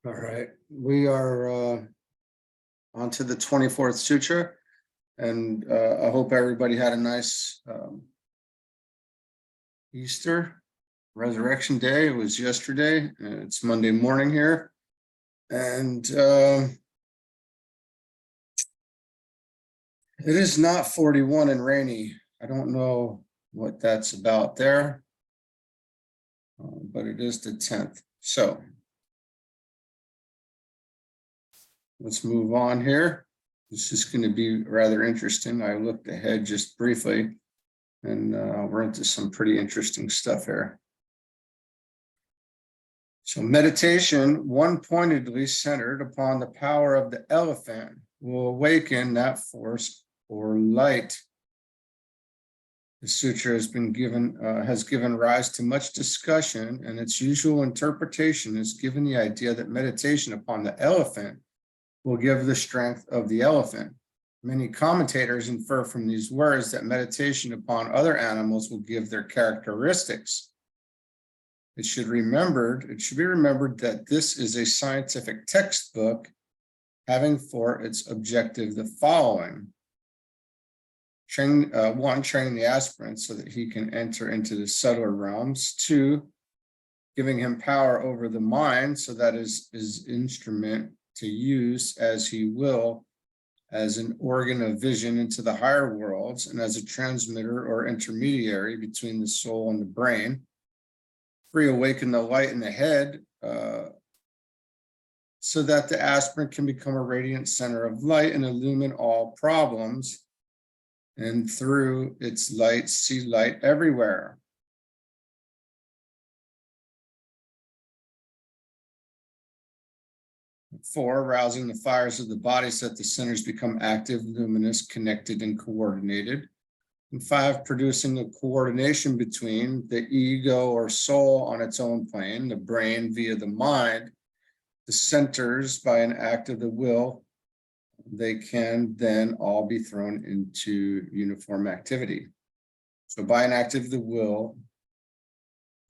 All right, we are on to the 24th Sutra, and I hope everybody had a nice Easter, Resurrection Day. It was yesterday, and it's Monday morning here, and it is not 41 and rainy. I don't know what that's about there, but it is the 10th. So let's move on here. This is going to be rather interesting. I looked ahead just briefly, and we're into some pretty interesting stuff here. So meditation, one pointedly centered upon the power of the elephant, will awaken that force or light. The sutra has given rise to much discussion, and its usual interpretation is given the idea that meditation upon the elephant will give the strength of the elephant. Many commentators infer from these words that meditation upon other animals will give their characteristics. It should be remembered that this is a scientific textbook having for its objective the following. Training the aspirant so that he can enter into the subtler realms. 2, giving him power over the mind so that his instrument to use as he will as an organ of vision into the higher worlds and as a transmitter or intermediary between the soul and the brain. 3, awaken the light in the head so that the aspirant can become a radiant center of light and illumine all problems, and through its light see light everywhere. 4, arousing the fires of the body so that the centers become active, luminous, connected, and coordinated. And 5, producing the coordination between the ego or soul on its own plane, the brain via the mind, the centers by an act of the will. They can then all be thrown into uniform activity. So by an act of the will,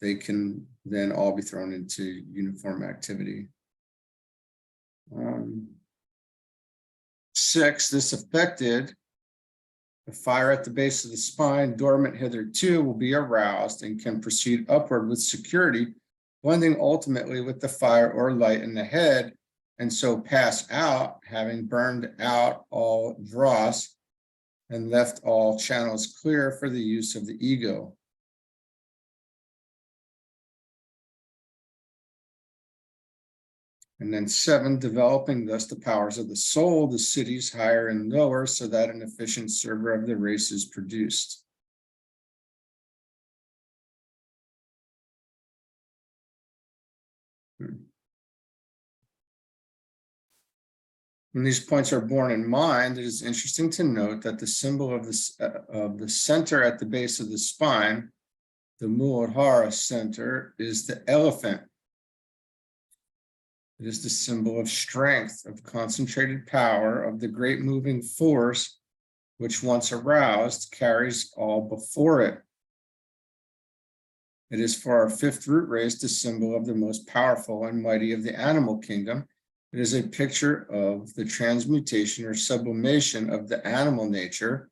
they can then all be thrown into uniform activity. 6, this affected the fire at the base of the spine, dormant hitherto, will be aroused and can proceed upward with security, blending ultimately with the fire or light in the head, and so pass out, having burned out all dross and left all channels clear for the use of the ego. And then 7, developing thus the powers of the soul, the cities higher and lower, so that an efficient server of the race is produced. When these points are borne in mind, it is interesting to note that the symbol of the center at the base of the spine, the Muladhara center, is the elephant. It is the symbol of strength, of concentrated power, of the great moving force, which once aroused carries all before it. It is for our 5th root race the symbol of the most powerful and mighty of the animal kingdom. It is a picture of the transmutation or sublimation of the animal nature.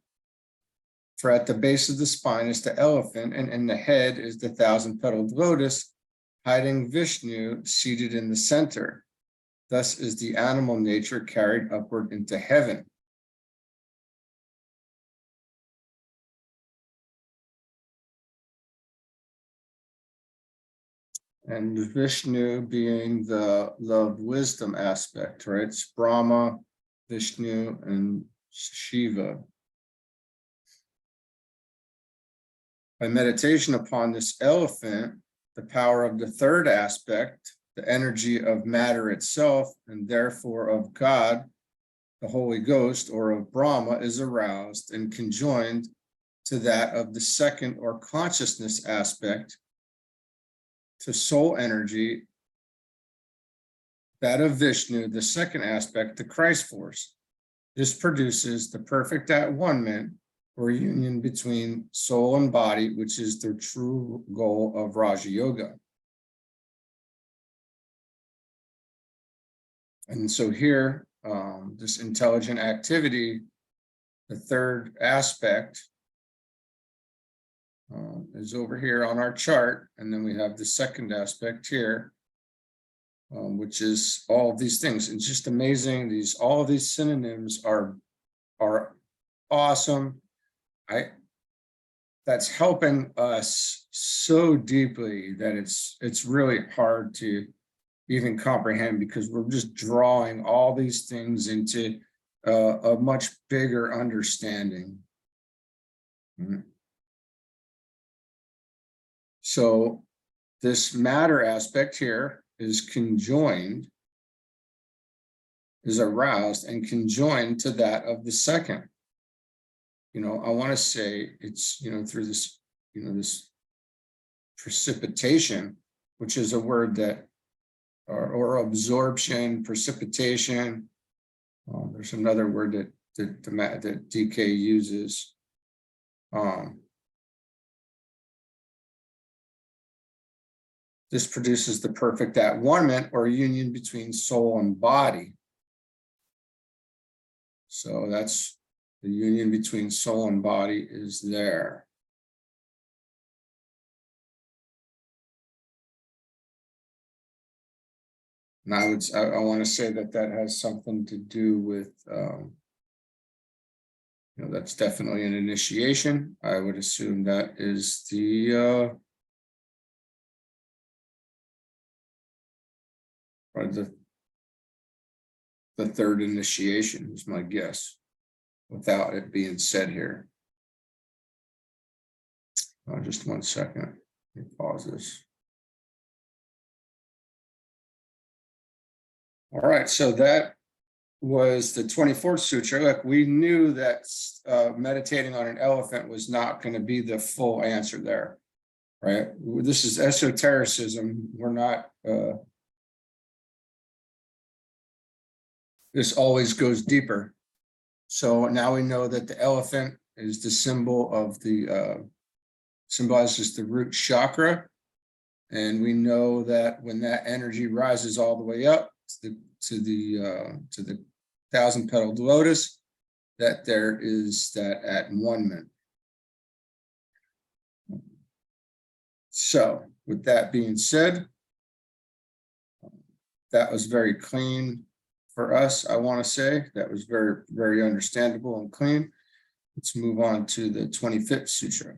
For at the base of the spine is the elephant, and in the head is the 1,000-petaled lotus, hiding Vishnu seated in the center. Thus is the animal nature carried upward into heaven. And Vishnu being the love wisdom aspect, right? It's Brahma, Vishnu, and Shiva. By meditation upon this elephant, the power of the 3rd aspect, the energy of matter itself, and therefore of God, the Holy Ghost, or of Brahma, is aroused and conjoined to that of the 2nd or consciousness aspect, to soul energy, that of Vishnu, the 2nd aspect, the Christ force. This produces the perfect at-one-ment, or union between soul and body, which is the true goal of Raja Yoga. And so here, this intelligent activity, the third aspect, is over here on our chart. And then we have the second aspect here, which is all of these things. It's just amazing. All of these synonyms are awesome. That's helping us so deeply that it's really hard to even comprehend, because we're just drawing all these things into a much bigger understanding. So this matter aspect here is conjoined, is aroused and conjoined to that of the second. I want to say it's, through this, this precipitation, which is a word that, or absorption, precipitation. There's another word that DK uses. This produces the perfect at-one-ment or union between soul and body. So that's the union between soul and body is there. And I want to say that has something to do with, that's definitely an initiation. I would assume that is the third initiation is my guess, without it being said here. Just 1 second. Let me pause this. All right, so that was the 24th sutra. Look, we knew that meditating on an elephant was not going to be the full answer there, right? This is esotericism. We're not, this always goes deeper. So now we know that the elephant is the symbol of the, symbolizes the root chakra. And we know that when that energy rises all the way up to the 1,000-petaled lotus, that there is that at-one-ment. So with that being said, that was very clean for us. I want to say that was very, very understandable and clean. Let's move on to the 25th sutra.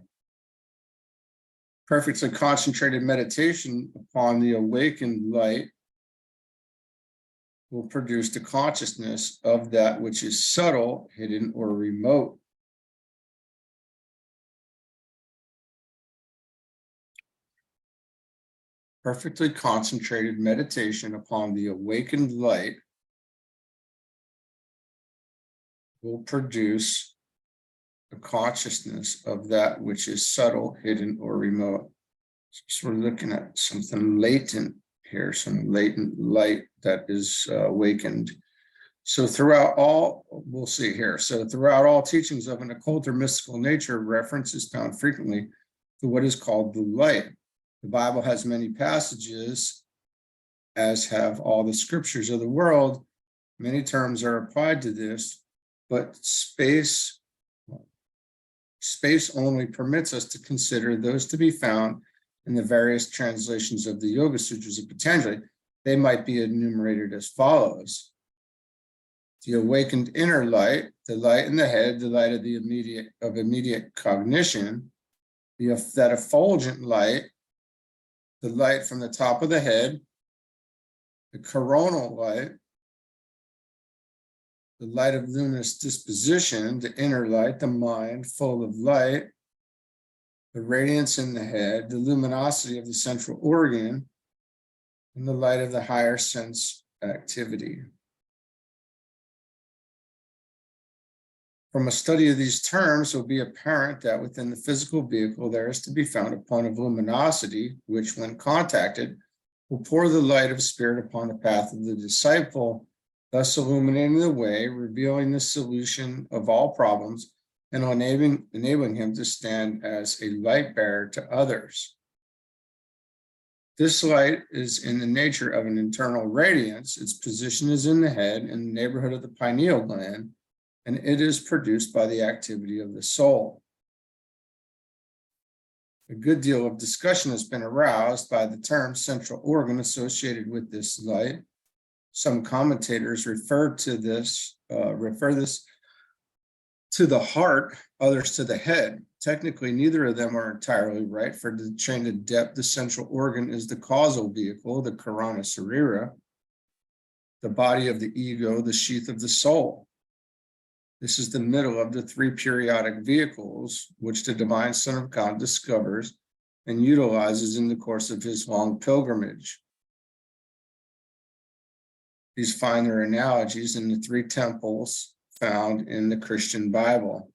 Perfectly concentrated meditation upon the awakened light will produce the consciousness of that which is subtle, hidden, or remote. Perfectly concentrated meditation upon the awakened light will produce the consciousness of that which is subtle, hidden, or remote. So we're looking at something latent here, some latent light that is awakened. So throughout all, we'll see here. So throughout all teachings of an occult or mystical nature, reference is found frequently to what is called the light. The Bible has many passages, as have all the scriptures of the world. Many terms are applied to this, but space only permits us to consider those to be found in the various translations of the Yoga Sutras of Patanjali. They might be enumerated as follows: the awakened inner light, the light in the head, the light of the immediate cognition, that effulgent light, the light from the top of the head, the coronal light, the light of luminous disposition, the inner light, the mind full of light, the radiance in the head, the luminosity of the central organ, and the light of the higher sense activity. From a study of these terms, it will be apparent that within the physical vehicle, there is to be found a point of luminosity, which, when contacted, will pour the light of spirit upon the path of the disciple, thus illuminating the way, revealing the solution of all problems, and enabling him to stand as a light bearer to others. This light is in the nature of an internal radiance. Its position is in the head in the neighborhood of the pineal gland, and it is produced by the activity of the soul. A good deal of discussion has been aroused by the term central organ associated with this light. Some commentators refer this to the heart, others to the head. Technically, neither of them are entirely right. For the chain of depth, the central organ is the causal vehicle, the Karana Sarira, the body of the ego, the sheath of the soul. This is the middle of the three periodic vehicles, which the divine Son of God discovers and utilizes in the course of his long pilgrimage. These find their analogies in the three temples found in the Christian Bible.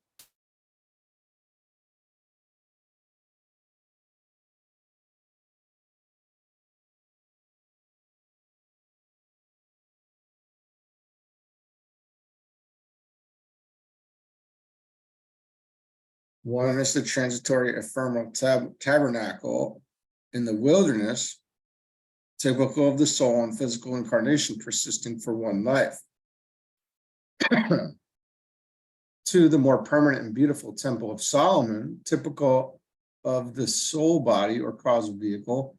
One is the transitory ephemeral tabernacle in the wilderness, typical of the soul and physical incarnation persisting for one life. To the more permanent and beautiful Temple of Solomon, typical of the soul body or causal vehicle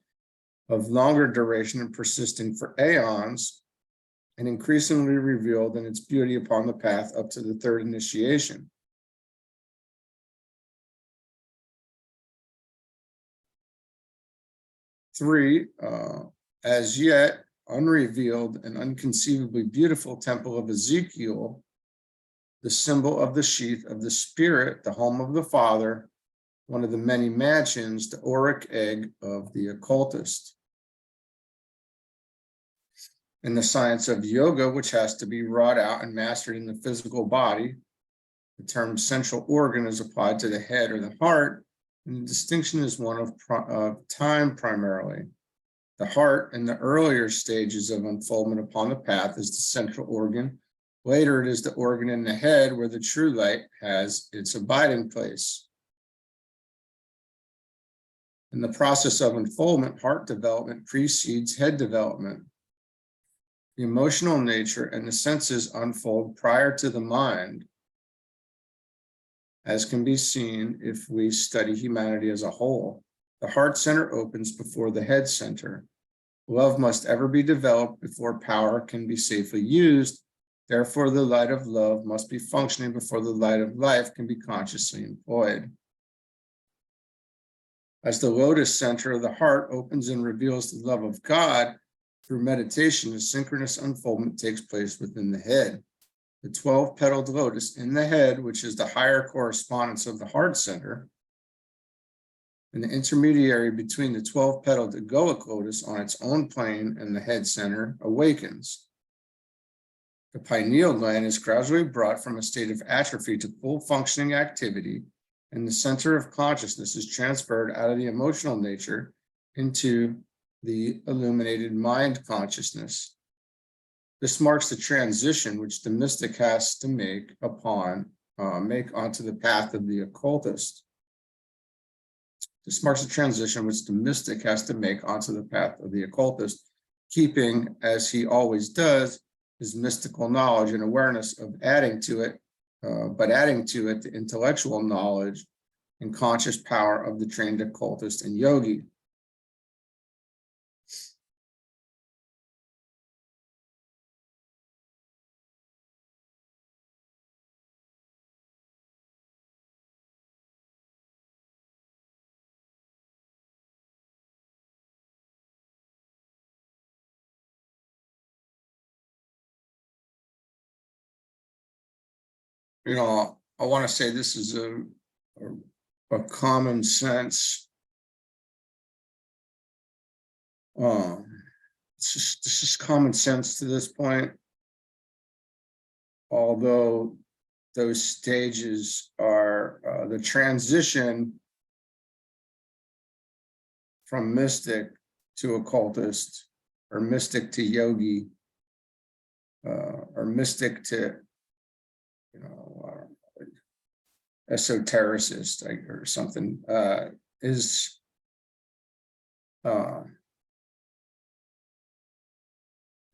of longer duration and persisting for aeons, and increasingly revealed in its beauty upon the path up to the third initiation. Three, as yet unrevealed and unconceivably beautiful Temple of Ezekiel, the symbol of the sheath of the spirit, the home of the Father, one of the many mansions, the auric egg of the occultist. In the science of yoga, which has to be wrought out and mastered in the physical body, the term central organ is applied to the head or the heart, and the distinction is one of time primarily. The heart, in the earlier stages of unfoldment upon the path, is the central organ. Later, it is the organ in the head where the true light has its abiding place. In the process of unfoldment, heart development precedes head development. The emotional nature and the senses unfold prior to the mind, as can be seen if we study humanity as a whole. The heart center opens before the head center. Love must ever be developed before power can be safely used. Therefore, the light of love must be functioning before the light of life can be consciously employed. As the lotus center of the heart opens and reveals the love of God, through meditation, a synchronous unfoldment takes place within the head. The 12-petaled lotus in the head, which is the higher correspondence of the heart center, and the intermediary between the 12-petaled egoic lotus on its own plane and the head center, awakens. The pineal gland is gradually brought from a state of atrophy to full functioning activity, and the center of consciousness is transferred out of the emotional nature into the illuminated mind consciousness. This marks the transition which the mystic has to make onto the path of the occultist. This marks the transition which the mystic has to make onto the path of the occultist, keeping, as he always does, his mystical knowledge and awareness of adding to it the intellectual knowledge and conscious power of the trained occultist and yogi. I want to say this is a common sense. This is common sense to this point, although those stages are the transition from mystic to occultist, or mystic to yogi, or mystic to esotericist or something, is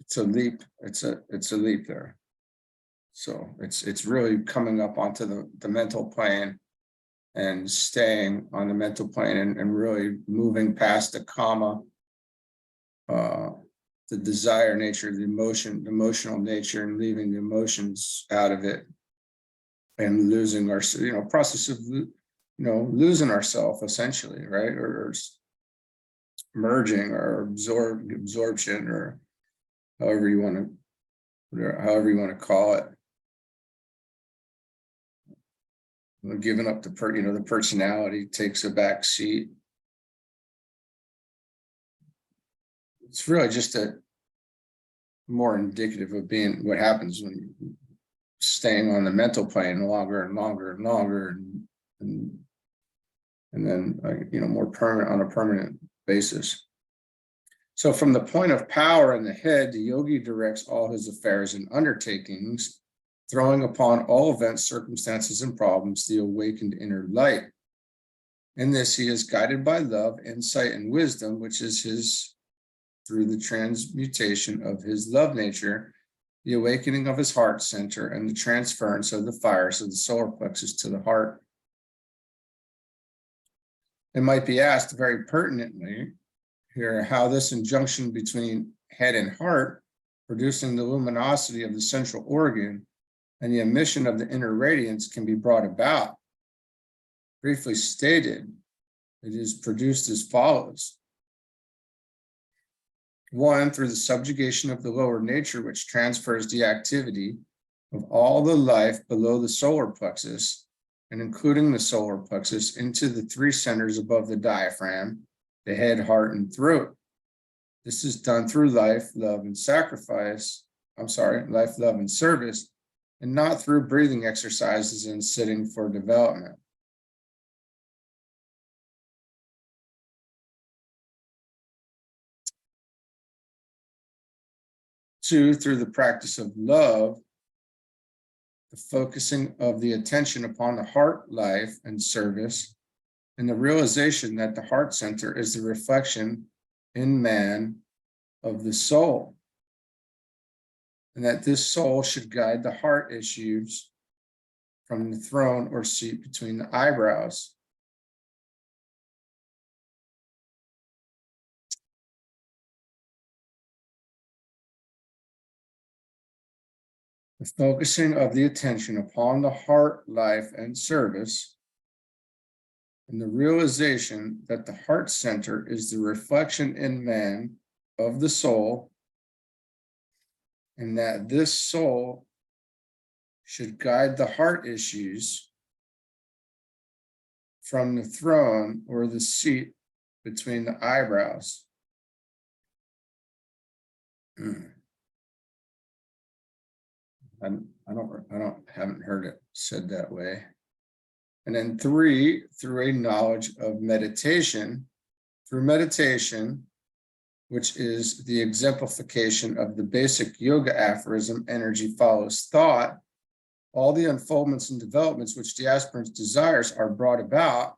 it's a leap. It's a leap there. So it's really coming up onto the mental plane and staying on the mental plane and really moving past the karma, the desire nature, the emotional nature, and leaving the emotions out of it and losing our, process of, losing ourselves essentially, right? Or merging or absorption, or however you want to call it. Giving up the personality takes a back seat. It's really just a more indicative of being what happens when you're staying on the mental plane longer and longer and longer, and then more permanent, on a permanent basis. So from the point of power in the head, the yogi directs all his affairs and undertakings, throwing upon all events, circumstances, and problems the awakened inner light. In this, he is guided by love, insight, and wisdom, which is his, through the transmutation of his love nature, the awakening of his heart center, and the transference of the fires of the solar plexus to the heart. It might be asked very pertinently here how this injunction between head and heart, producing the luminosity of the central organ and the emission of the inner radiance, can be brought about. Briefly stated, it is produced as follows. 1, through the subjugation of the lower nature, which transfers the activity of all the life below the solar plexus, and including the solar plexus, into the 3 centers above the diaphragm, the head, heart, and throat. This is done through life, love, and service, and not through breathing exercises and sitting for development. Two, through the practice of love, the focusing of the attention upon the heart life and service, and the realization that the heart center is the reflection in man of the soul, and that this soul should guide the heart issues from the throne or seat between the eyebrows. The focusing of the attention upon the heart life and service, and the realization that the heart center is the reflection in man of the soul, and that this soul should guide the heart issues from the throne or the seat between the eyebrows. Haven't heard it said that way. And then 3, through a knowledge of meditation, through meditation, which is the exemplification of the basic yoga aphorism, energy follows thought, all the unfoldments and developments which the aspirant's desires are brought about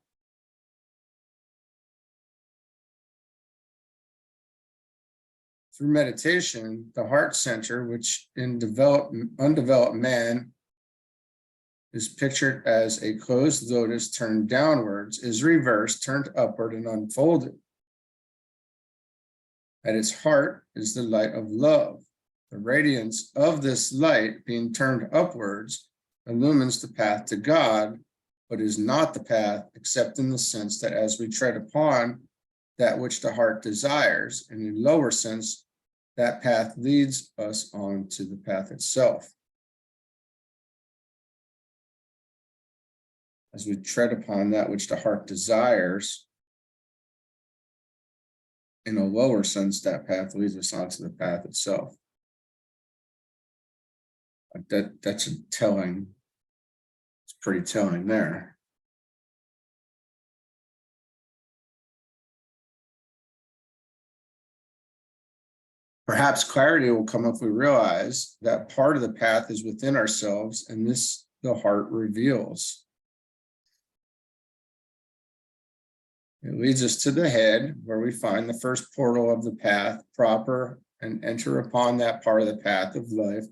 through meditation. The heart center, which in undeveloped man is pictured as a closed lotus turned downwards, is reversed, turned upward, and unfolded. At its heart is the light of love. The radiance of this light, being turned upwards, illumines the path to God, but is not the path, except in the sense that as we tread upon that which the heart desires, in a lower sense, that path leads us on to the path itself. As we tread upon that which the heart desires, in a lower sense, that path leads us onto the path itself. That's a telling. It's pretty telling there. Perhaps clarity will come if we realize that part of the path is within ourselves, and this the heart reveals. It leads us to the head, where we find the first portal of the path, proper and enter upon that part of the path of life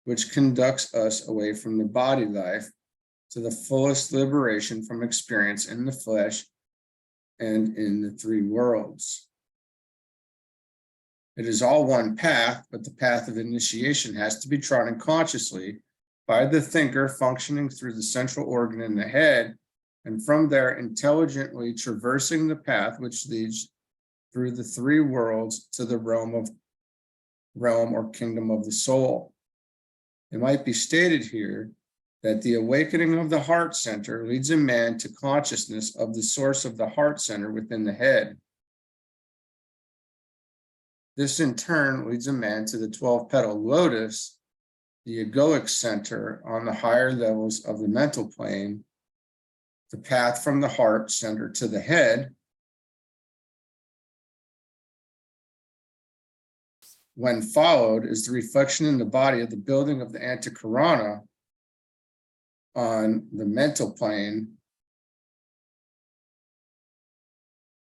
which conducts us away from the body life to the fullest liberation from experience in the flesh and in the three worlds. It is all one path, but the path of initiation has to be trodden consciously by the thinker functioning through the central organ in the head, and from there intelligently traversing the path which leads through the three worlds to the realm or kingdom of the soul. It might be stated here that the awakening of the heart center leads a man to consciousness of the source of the heart center within the head. This in turn leads a man to the 12-petal lotus, the egoic center on the higher levels of the mental plane, the path from the heart center to the head. When followed is the reflection in the body of the building of the antikarana on the mental plane.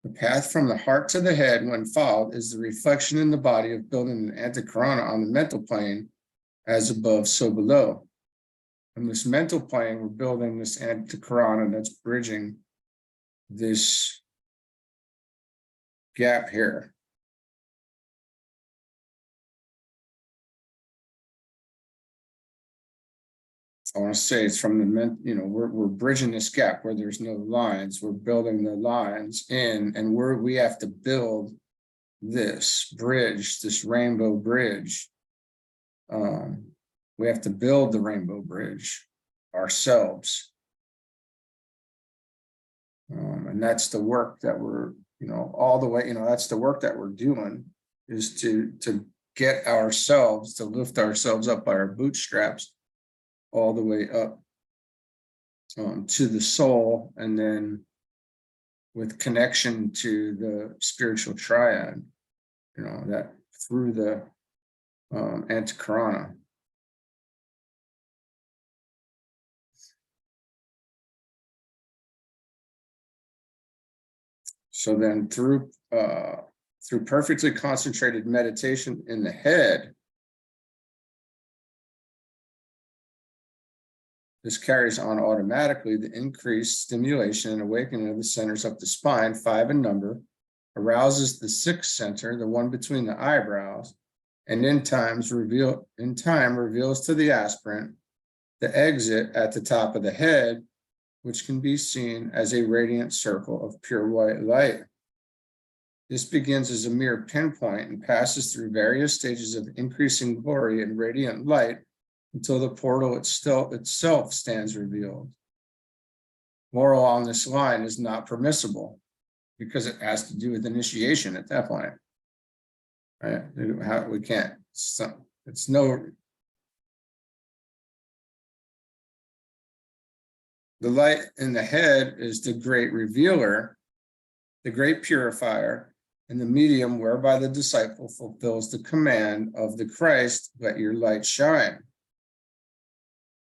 The path from the heart to the head, when followed, is the reflection in the body of building the antikarana on the mental plane, as above, so below. On this mental plane, we're building this antikarana that's bridging this gap here. I want to say it's from the, we're bridging this gap where there's no lines. We're building the lines in, and we have to build this bridge, this rainbow bridge. We have to build the rainbow bridge ourselves. And that's the work that we're, all the way, that's the work that we're doing, is to get ourselves, to lift ourselves up by our bootstraps all the way up to the soul, and then with connection to the spiritual triad, that through the antikarana. So then through perfectly concentrated meditation in the head, this carries on automatically the increased stimulation and awakening of the centers up the spine, 5 in number, arouses the 6th center, the one between the eyebrows, and in time reveals to the aspirant the exit at the top of the head, which can be seen as a radiant circle of pure white light. This begins as a mere pinpoint and passes through various stages of increasing glory and radiant light until the portal itself stands revealed. More along this line is not permissible because it has to do with initiation at that point. Right? We can't. It's no. The light in the head is the great revealer, the great purifier, and the medium whereby the disciple fulfills the command of the Christ, let your light shine.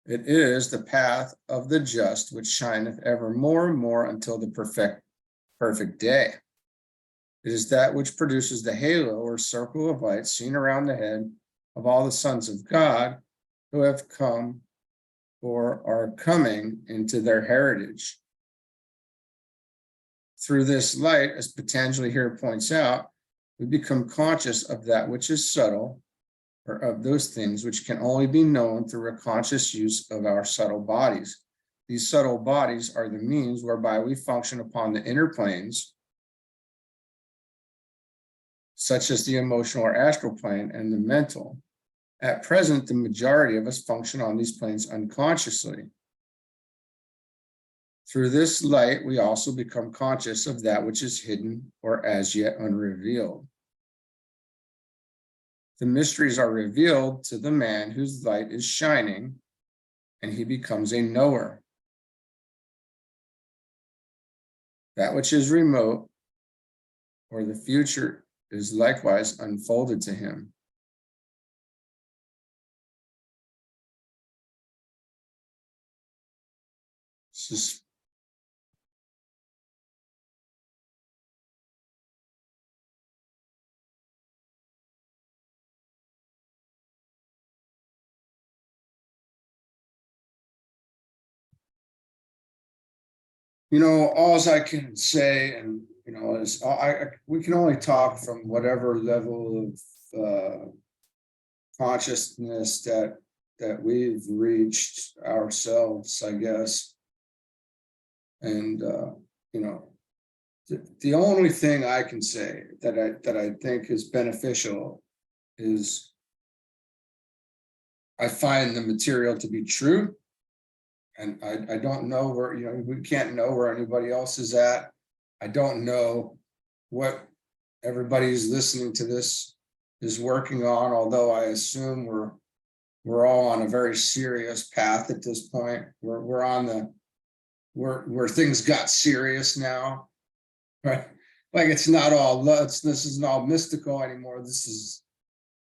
It is the path of the just which shineth ever more and more until the perfect day. It is that which produces the halo or circle of light seen around the head of all the sons of God who have come or are coming into their heritage. Through this light, as Patanjali here points out, we become conscious of that which is subtle, or of those things which can only be known through a conscious use of our subtle bodies. These subtle bodies are the means whereby we function upon the inner planes, such as the emotional or astral plane and the mental. At present, the majority of us function on these planes unconsciously. Through this light, we also become conscious of that which is hidden or as yet unrevealed. The mysteries are revealed to the man whose light is shining, and he becomes a knower. That which is remote or the future is likewise unfolded to him. This is All I can say, and is we can only talk from whatever level of consciousness that we've reached ourselves, I guess. And the only thing I can say that I think is beneficial is I find the material to be true. And I don't know where, we can't know where anybody else is at. I don't know what everybody's listening to this is working on, although I assume we're all on a very serious path at this point. We're on the where things got serious now, right? Like it's not all this isn't all mystical anymore. This is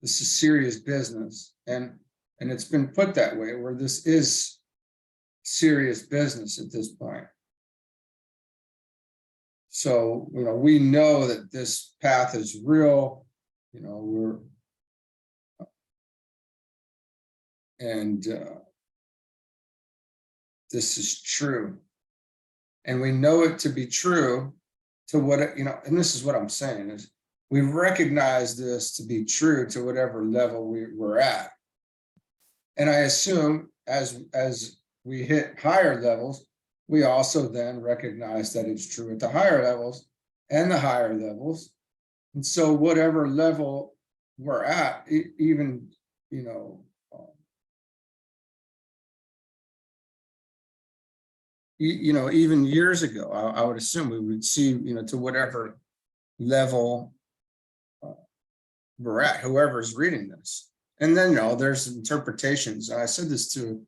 serious business, and it's been put that way, where this is serious business at this point. So we know that this path is real. This is true, and we know it to be true to what and this is what I'm saying is we recognize this to be true to whatever level we're at. And I assume as we hit higher levels, we also then recognize that it's true at the higher levels and the higher levels. And so whatever level we're at, even, even years ago, I would assume we would see, to whatever level we're at, whoever's reading this. And then, there's interpretations. And I said this to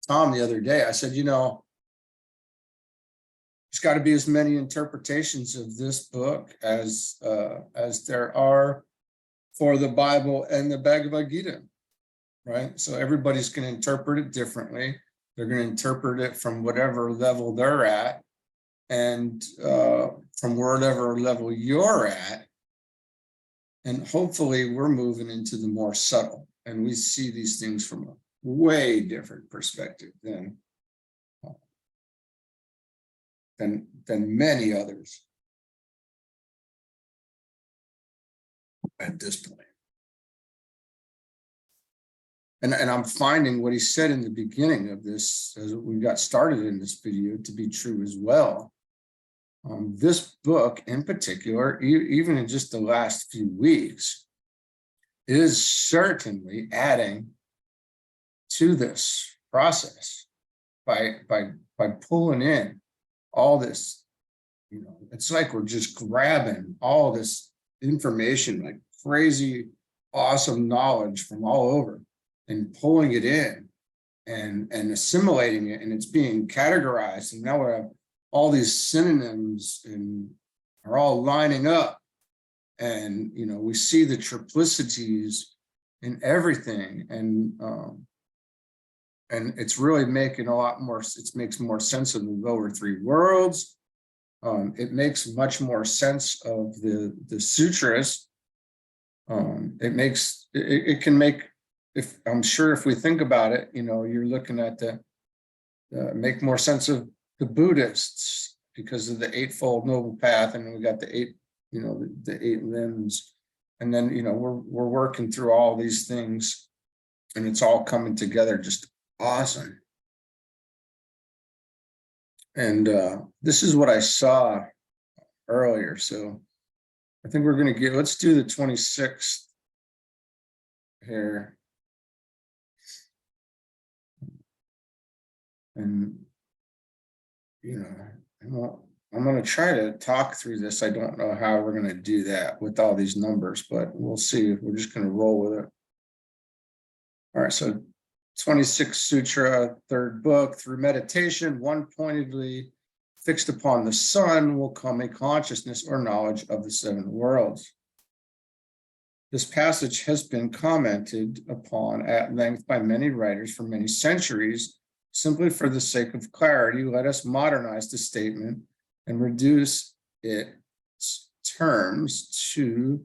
Tom the other day. I said, there's got to be as many interpretations of this book as there are for the Bible and the Bhagavad Gita, right? So everybody's going to interpret it differently. They're going to interpret it from whatever level they're at, and from whatever level you're at. And hopefully we're moving into the more subtle, and we see these things from a way different perspective than many others at this point. And I'm finding what he said in the beginning of this, as we got started in this video, to be true as well. This book in particular, even in just the last few weeks, is certainly adding to this process by pulling in all this. It's like we're just grabbing all this information, like crazy, awesome knowledge from all over, and pulling it in and assimilating it, and it's being categorized. And now we have all these synonyms and are all lining up. And, we see the triplicities in everything. And it's really making a lot more, it makes more sense of the lower three worlds. It makes much more sense of the sutras. It can make, I'm sure if we think about it, you're looking at make more sense of the Buddhists because of the Eightfold Noble Path, and we got the eight limbs, and then we're working through all these things, and it's all coming together just awesome. And this is what I saw earlier, so I think we're going to let's do the 26th here. And I'm going to try to talk through this. I don't know how we're going to do that with all these numbers, but we'll see. We're just going to roll with it. All right, so 26th Sutra, third book. Through meditation, one pointedly fixed upon the sun will come a consciousness or knowledge of the seven worlds. This passage has been commented upon at length by many writers for many centuries. Simply for the sake of clarity, let us modernize the statement and reduce its terms to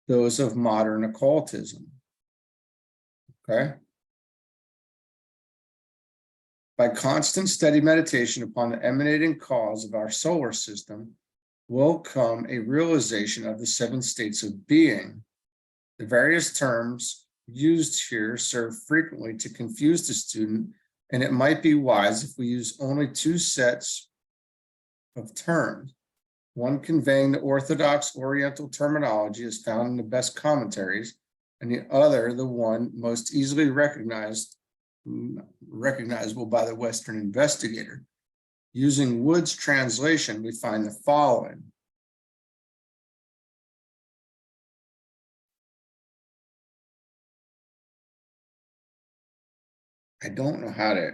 those of modern occultism. Okay? By constant steady meditation upon the emanating cause of our solar system will come a realization of the 7 states of being. The various terms used here serve frequently to confuse the student, and it might be wise if we use only 2 sets of terms, one conveying the orthodox Oriental terminology as found in the best commentaries, and the other the one most easily recognizable by the Western investigator. Using Wood's translation, we find the following. I don't know how to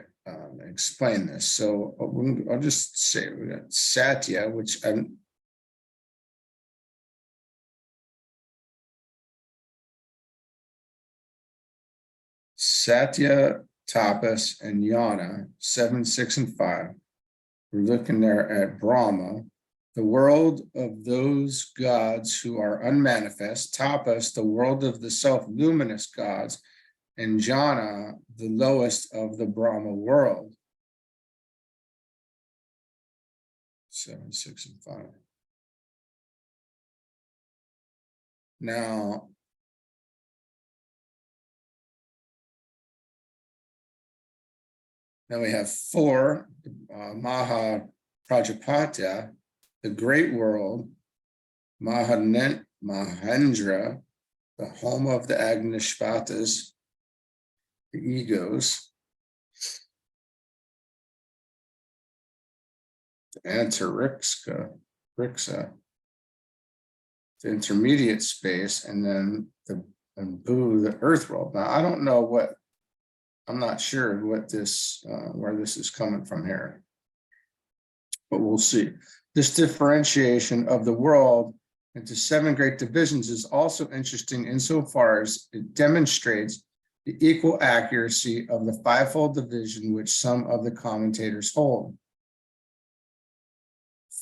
explain this, so I'll just say we got Satya, which Satya, Tapas, and Jnana, 7, 6, and 5. We're looking there at Brahma, the world of those gods who are unmanifest, Tapas, the world of the self-luminous gods, and Jhana, the lowest of the Brahma world. 7, 6, and 5. Now, then we have 4, Maha Prajapatya, the great world, Mahendra, the home of the Agnishpatas, the egos, the Antariksa, the intermediate space, and then the Bhu, the earth world. Now, I don't know what, I'm not sure what this, where this is coming from here, but we'll see. This differentiation of the world into 7 great divisions is also interesting insofar as it demonstrates the equal accuracy of the 5-fold division which some of the commentators hold.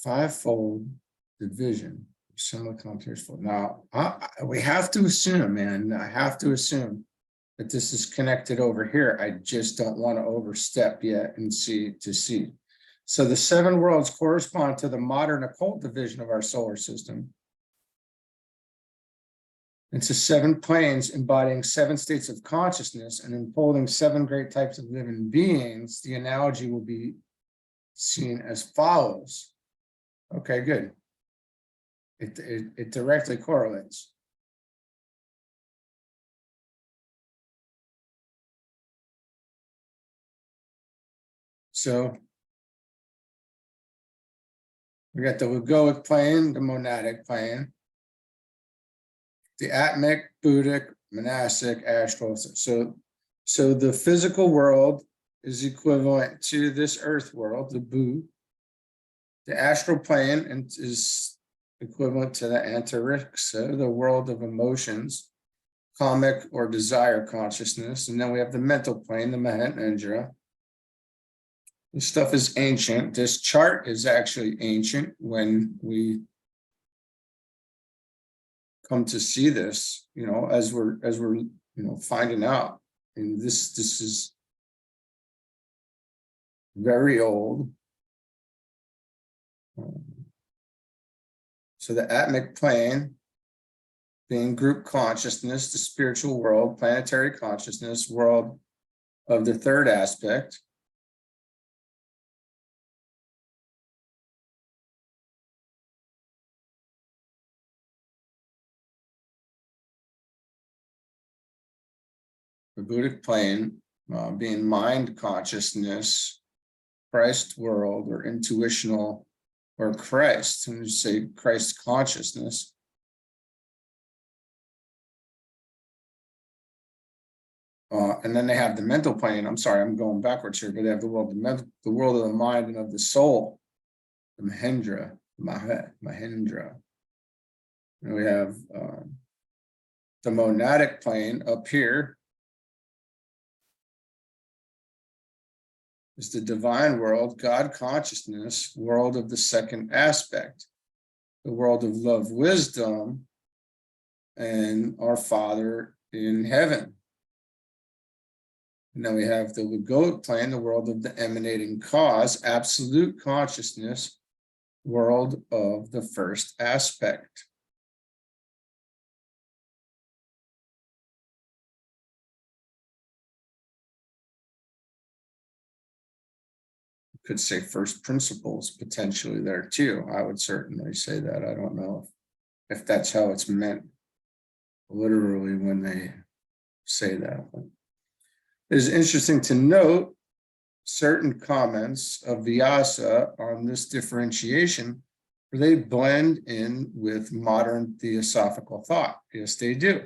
5-fold division, some of the commentators hold. Now, we have to assume, man, I have to assume that this is connected over here. I just don't want to overstep yet and see. So the 7 worlds correspond to the modern occult division of our solar system. It's 7 planes embodying 7 states of consciousness and unfolding 7 great types of living beings. The analogy will be seen as follows. Okay, good. It directly correlates. So we got the egoic plane, the monadic plane, the atmic, buddhic, monastic, astral. So the physical world is equivalent to this earth world, the Bhu. The astral plane is equivalent to the Antariksa, the world of emotions, comic or desire consciousness. And then we have the mental plane, the Mahendra. This stuff is ancient. This chart is actually ancient when we come to see this, as we're finding out. And this is very old. So the atmic plane being group consciousness, the spiritual world, planetary consciousness, world of the 3rd aspect. The Buddhic plane being mind consciousness, Christ world, or intuitional, or Christ, and you say Christ consciousness. And then they have the mental plane. I'm sorry, I'm going backwards here, but they have the world of the mind and of the soul, the Mahendra. And we have the monadic plane up here. Is the divine world, God consciousness, world of the 2nd aspect, the world of love, wisdom, and our Father in heaven. And then we have the Lugoic plane, the world of the emanating cause, absolute consciousness, world of the first aspect. Could say first principles potentially there too. I would certainly say that. I don't know if that's how it's meant literally when they say that. But it is interesting to note certain comments of Vyasa on this differentiation, where they blend in with modern theosophical thought. Yes, they do.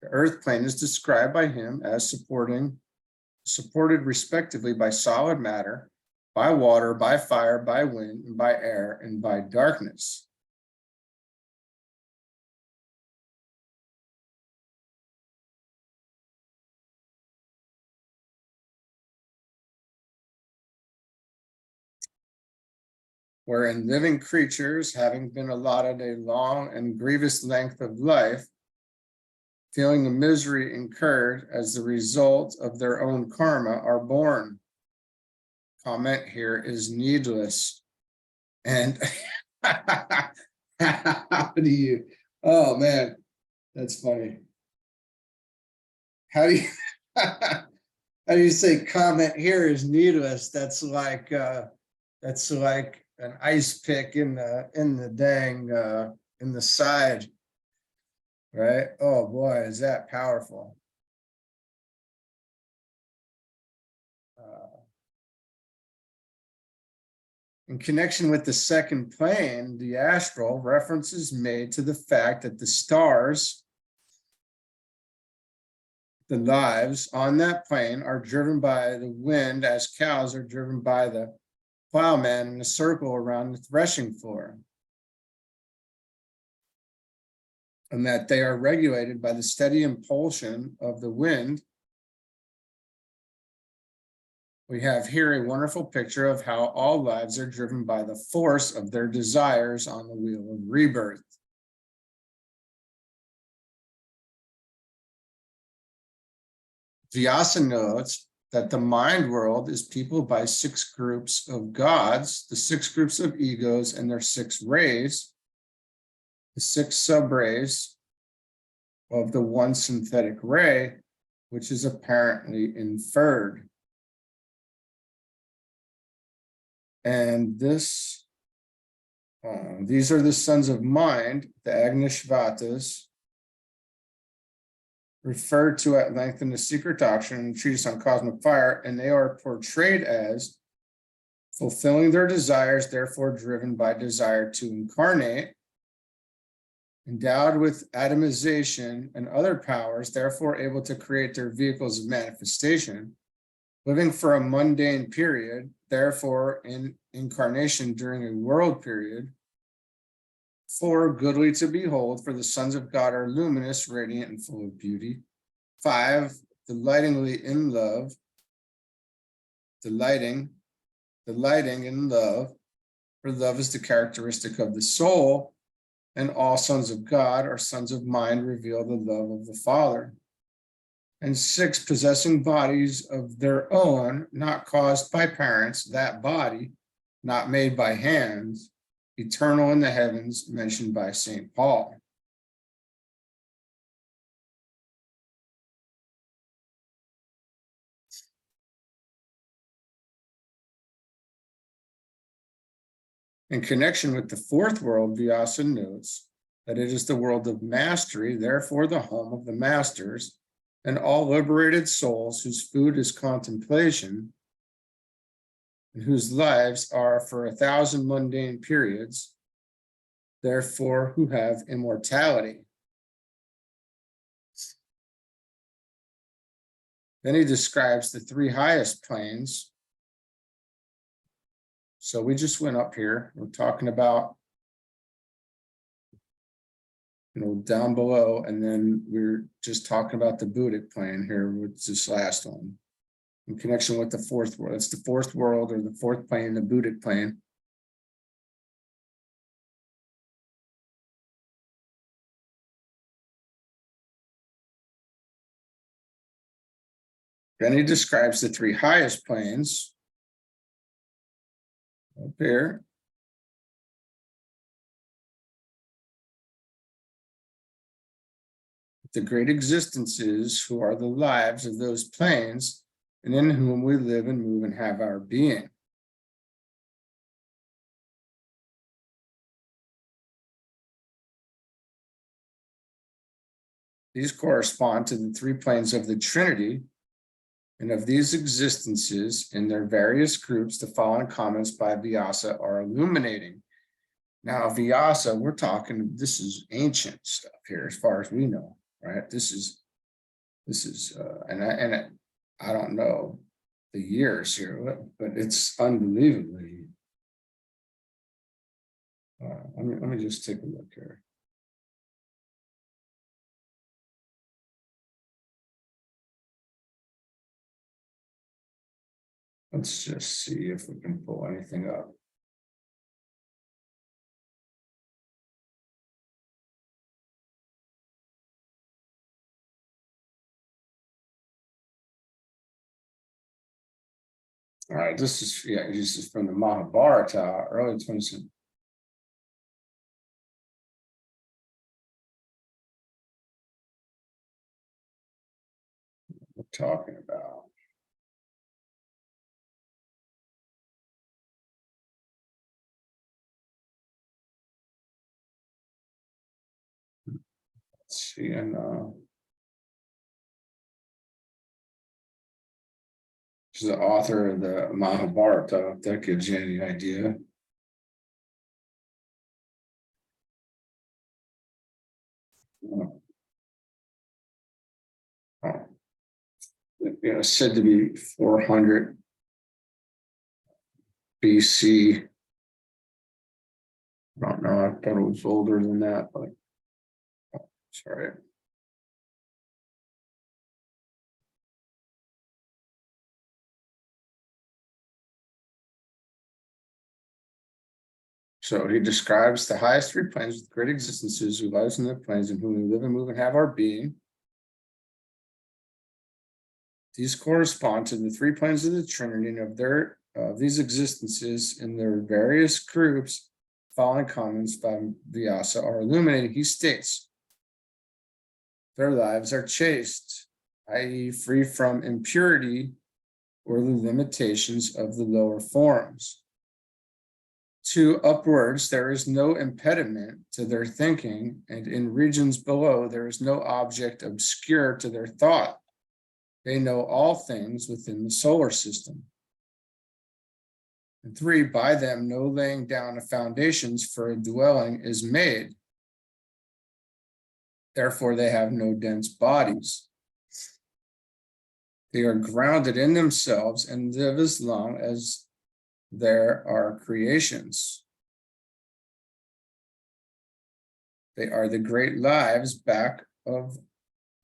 The earth plane is described by him as supported respectively by solid matter, by water, by fire, by wind, and by air, and by darkness. Wherein living creatures, having been allotted a long and grievous length of life, feeling the misery incurred as the result of their own karma, are born. Comment here is needless. And how do you, oh man, that's funny. How do you, how do you say comment here is needless? That's like an ice pick in the dang in the side, right? Oh boy, is that powerful. In connection with the second plane, the astral, reference is made to the fact that the stars, the lives on that plane, are driven by the wind as cows are driven by the plowman in a circle around the threshing floor. And that they are regulated by the steady impulsion of the wind. We have here a wonderful picture of how all lives are driven by the force of their desires on the wheel of rebirth. Vyasa notes that the mind world is peopled by 6 groups of gods, the 6 groups of egos and their 6 rays, the 6 sub-rays of the one synthetic ray, which is apparently inferred. And this, these are the sons of mind, the Agnishvatas, referred to at length in the Secret Doctrine and Treatise on Cosmic Fire, and they are portrayed as fulfilling their desires, therefore driven by desire to incarnate, endowed with atomization and other powers, therefore able to create their vehicles of manifestation, living for a mundane period, therefore in incarnation during a world period. 4, goodly to behold, for the sons of God are luminous, radiant, and full of beauty. 5, delightingly in love, delighting in love, for love is the characteristic of the soul, and all sons of God are sons of mind, reveal the love of the Father. And 6, possessing bodies of their own, not caused by parents, that body, not made by hands, eternal in the heavens, mentioned by St. Paul. In connection with the 4th world, Vyasa notes that it is the world of mastery, therefore the home of the masters, and all liberated souls whose food is contemplation, and whose lives are for 1,000 mundane periods, therefore who have immortality. Then he describes the 3 highest planes. So we just went up here. We're talking about, down below, and then we're just talking about the Buddhic plane here with this last one. In connection with the 4th world. It's the 4th world, or the 4th plane, the Buddhic plane. Then he describes the three highest planes up here. The great existences who are the lives of those planes and in whom we live and move and have our being. These correspond to the three planes of the Trinity, and of these existences in their various groups, the following comments by Vyasa are illuminating. Now, Vyasa, we're talking, this is ancient stuff here, as far as we know, right? This is, I don't know the years here, but it's unbelievably. Let me just take a look here. Let's just see if we can pull anything up. All right, this is from the Mahabharata, early 20th century. We're talking about. Let's see, and she's the author of the Mahabharata, if that gives you any idea. Said to be 400 BC. I don't know, I thought it was older than that, but sorry. So he describes the highest three planes with great existences who lives in the planes in whom we live and move and have our being. These correspond to the three planes of the Trinity and of these existences in their various groups. Following comments by Vyasa are illuminating. He states, their lives are chaste, i.e., free from impurity or the limitations of the lower forms. To upwards, there is no impediment to their thinking, and in regions below, there is no object obscure to their thought. They know all things within the solar system. And 3, by them, no laying down of foundations for a dwelling is made. Therefore, they have no dense bodies. They are grounded in themselves and live as long as there are creations. They are the great lives back of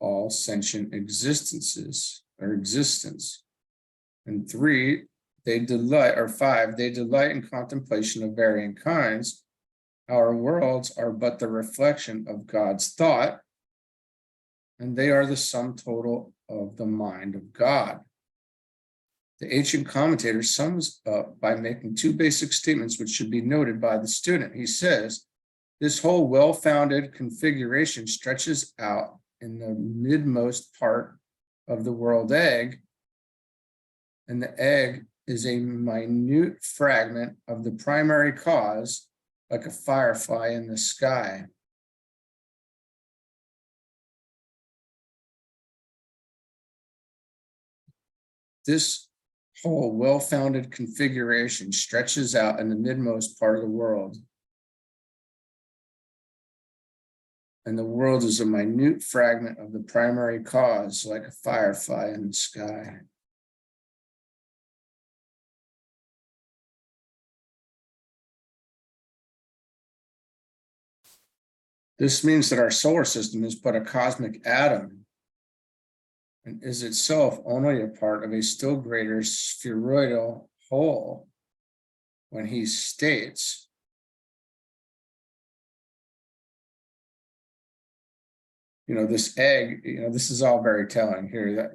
all sentient existences or existence. And 3, they delight, or 5, they delight in contemplation of varying kinds. Our worlds are but the reflection of God's thought, and they are the sum total of the mind of God. The ancient commentator sums up by making 2 basic statements which should be noted by the student. He says, this whole well-founded configuration stretches out in the midmost part of the world egg, and the egg is a minute fragment of the primary cause, like a firefly in the sky. This whole well-founded configuration stretches out in the midmost part of the world. And the world is a minute fragment of the primary cause, like a firefly in the sky. This means that our solar system is but a cosmic atom and is itself only a part of a still greater spheroidal whole. When he states, this egg, this is all very telling here, that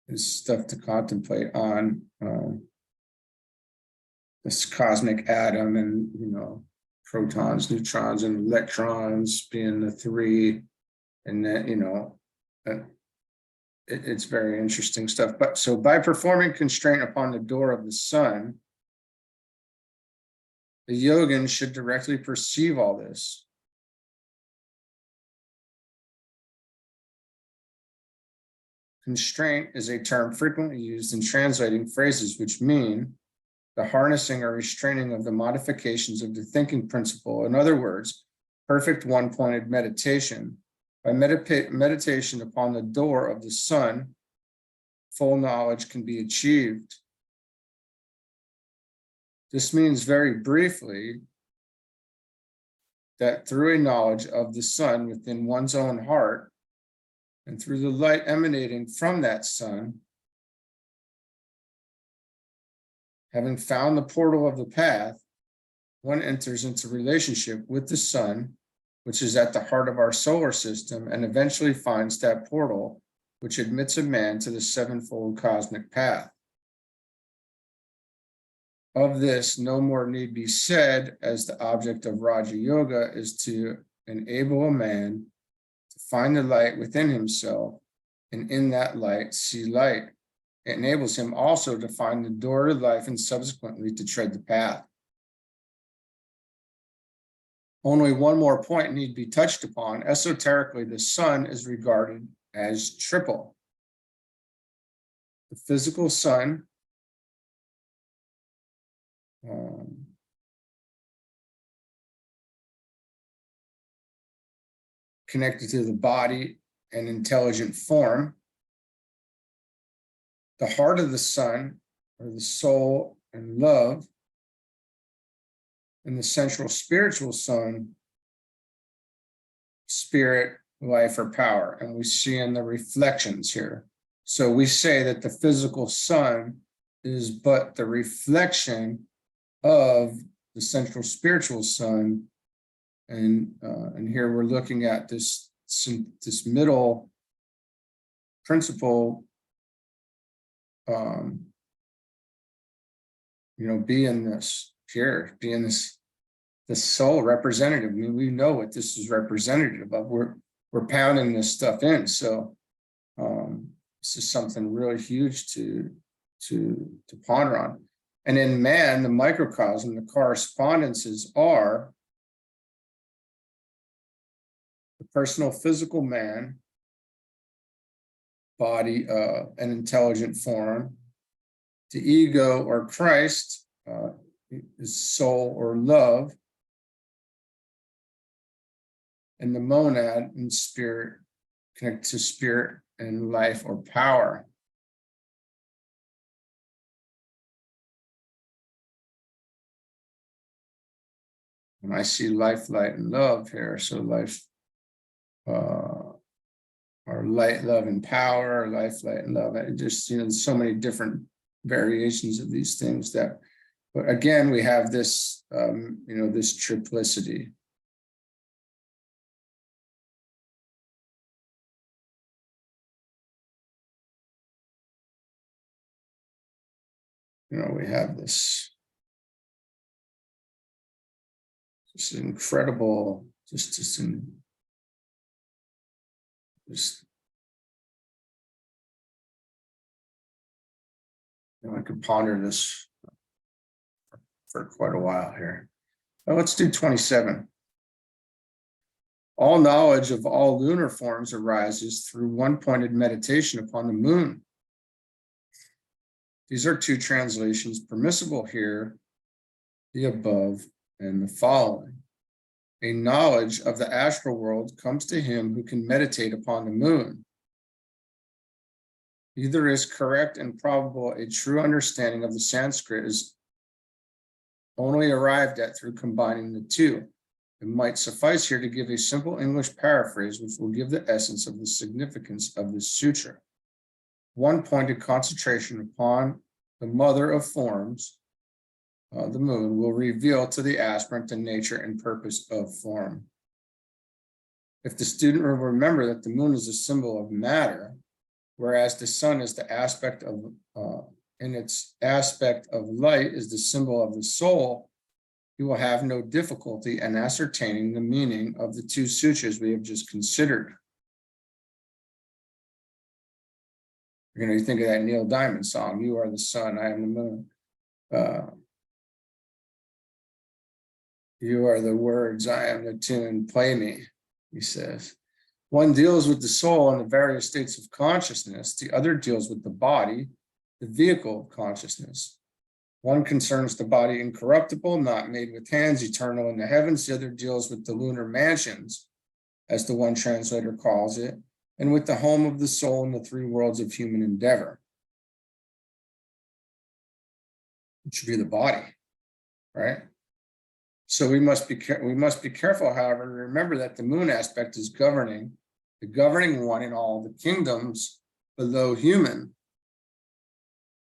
is stuff to contemplate on this cosmic atom, and protons, neutrons, and electrons being the three, and that it's very interesting stuff. But so by performing constraint upon the door of the sun, the yogin should directly perceive all this. Constraint is a term frequently used in translating phrases which mean the harnessing or restraining of the modifications of the thinking principle. In other words, perfect one-pointed meditation. By meditation upon the door of the sun, full knowledge can be achieved. This means very briefly that through a knowledge of the sun within one's own heart, and through the light emanating from that sun, having found the portal of the path, one enters into relationship with the sun, which is at the heart of our solar system, and eventually finds that portal, which admits a man to the sevenfold cosmic path. Of this, no more need be said, as the object of Raja Yoga is to enable a man to find the light within himself, and in that light see light. It enables him also to find the door to life and subsequently to tread the path. Only one more point need be touched upon. Esoterically, the sun is regarded as triple. The physical sun, connected to the body and intelligent form. The heart of the sun, or the soul and love, and the central spiritual sun, spirit, life, or power. And we see in the reflections here. So we say that the physical sun is but the reflection of the central spiritual sun. And here we're looking at this middle principle, being this pure, being this soul representative. I mean, we know what this is representative of. We're pounding this stuff in. So this is something really huge to ponder on. And in man, the microcosm, the correspondences are the personal physical man, body, an intelligent form, the ego or Christ, is soul or love, and the monad and spirit, connected to spirit and life or power. And I see life, light, and love here. So life, or light, love, and power, or life, light, and love. And just, so many different variations of these things that, but again, we have this, this triplicity. We have this incredible, I could ponder this for quite a while here. Well, let's do 27. All knowledge of all lunar forms arises through one-pointed meditation upon the moon. These are two translations permissible here, the above and the following. A knowledge of the astral world comes to him who can meditate upon the moon. Either is correct and probable, a true understanding of the Sanskrit is only arrived at through combining the two. It might suffice here to give a simple English paraphrase, which will give the essence of the significance of this sutra. One-pointed concentration upon the mother of forms, the moon, will reveal to the aspirant the nature and purpose of form. If the student will remember that the moon is a symbol of matter, whereas the sun is the aspect of, in its aspect of light is the symbol of the soul, you will have no difficulty in ascertaining the meaning of the two sutras we have just considered. You think of that Neil Diamond song, "You are the sun, I am the moon." You are the words, I am the tune, play me, he says. One deals with the soul and the various states of consciousness. The other deals with the body, the vehicle of consciousness. One concerns the body incorruptible, not made with hands, eternal in the heavens. The other deals with the lunar mansions, as the one translator calls it, and with the home of the soul in the three worlds of human endeavor. It should be the body, right? So we must be careful, however, to remember that the moon aspect is the governing one in all the kingdoms below human,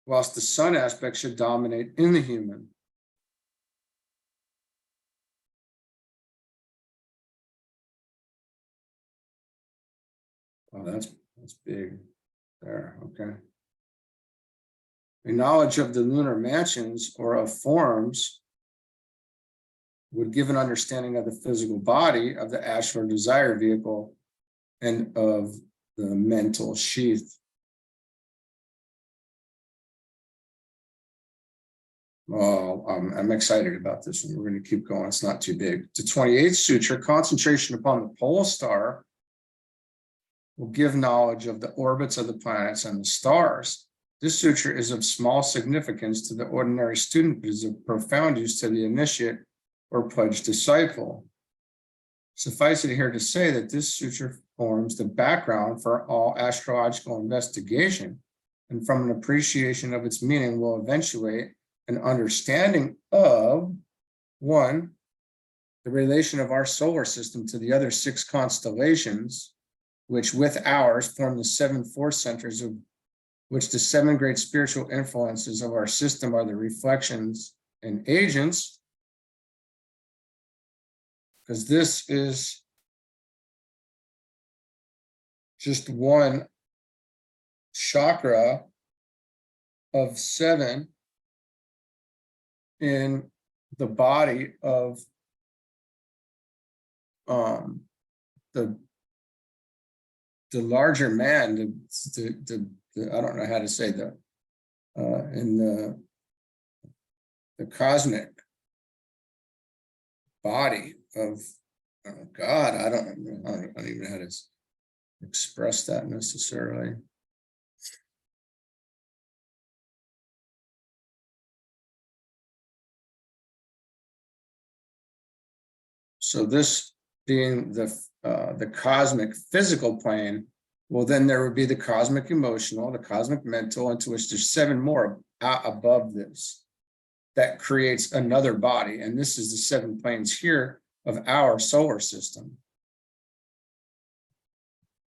whilst the sun aspect should dominate in the human. Oh, that's big there, okay. A knowledge of the lunar mansions or of forms would give an understanding of the physical body, of the astral desire vehicle, and of the mental sheath. Oh, I'm excited about this one. We're going to keep going. It's not too big. The 28th sutra, concentration upon the pole star, will give knowledge of the orbits of the planets and the stars. This sutra is of small significance to the ordinary student, but is of profound use to the initiate or pledged disciple. Suffice it here to say that this sutra forms the background for all astrological investigation, and from an appreciation of its meaning will eventuate an understanding of, one, the relation of our solar system to the other 6 constellations, which with ours form the 7 force centers of which the 7 great spiritual influences of our system are the reflections and agents, because this is just one chakra of 7 in the body of the larger man, the I don't know how to say that, in the cosmic body of God. I don't even know how to express that necessarily. So this being the cosmic physical plane, well, then there would be the cosmic emotional, the cosmic mental, into which there's 7 more above this. That creates another body. And this is the 7 planes here of our solar system.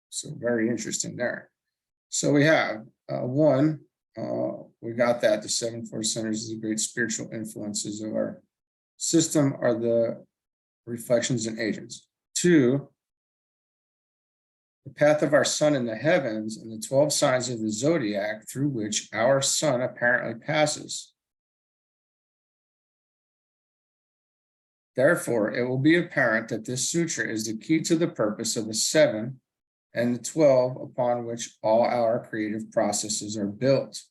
So very interesting there. So we have one, we got that the 7 force centers is the great spiritual influences of our system are the reflections and agents. 2, the path of our sun in the heavens and the 12 signs of the zodiac through which our sun apparently passes. Therefore, it will be apparent that this sutra is the key to the purpose of the 7 and the 12 upon which all our creative processes are built.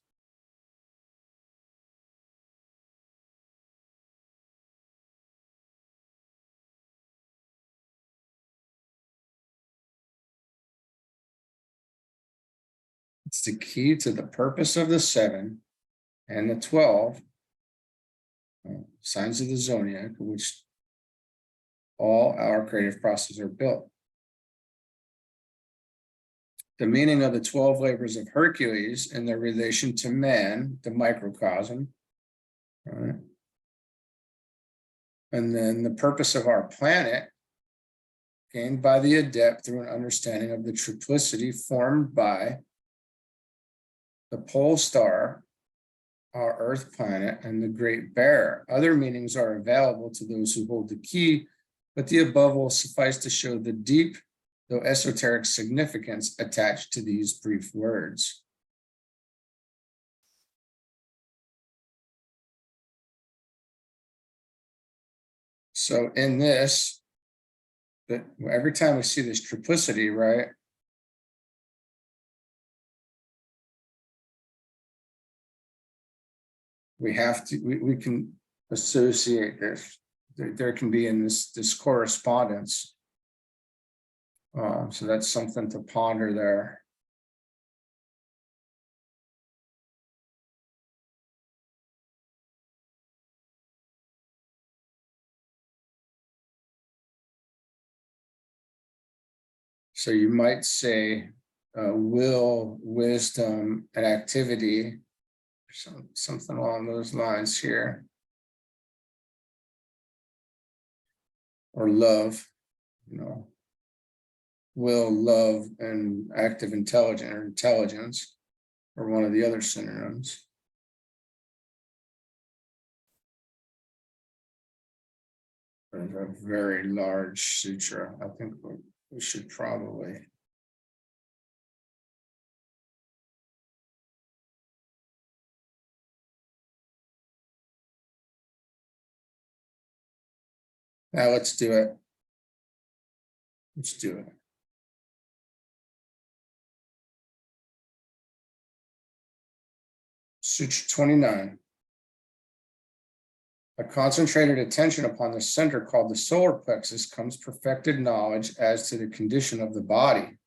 It's the key to the purpose of the 7 and the 12 signs of the zodiac, which all our creative processes are built. The meaning of the 12 labors of Hercules and their relation to man, the microcosm, right? And then the purpose of our planet, gained by the adept through an understanding of the triplicity formed by the pole star, our Earth planet, and the Great Bear. Other meanings are available to those who hold the key, but the above will suffice to show the deep though esoteric significance attached to these brief words. So in this, that every time we see this triplicity, right? We have to, we can associate this. There can be in this correspondence. So that's something to ponder there. So you might say will, wisdom, and activity, something along those lines here. Or love, will, love, and active intelligence, or one of the other synonyms. It's a very large sutra. I think we should probably. Now let's do it. Let's do it. Sutra 29. A concentrated attention upon the center called the solar plexus comes perfected knowledge as to the condition of the body.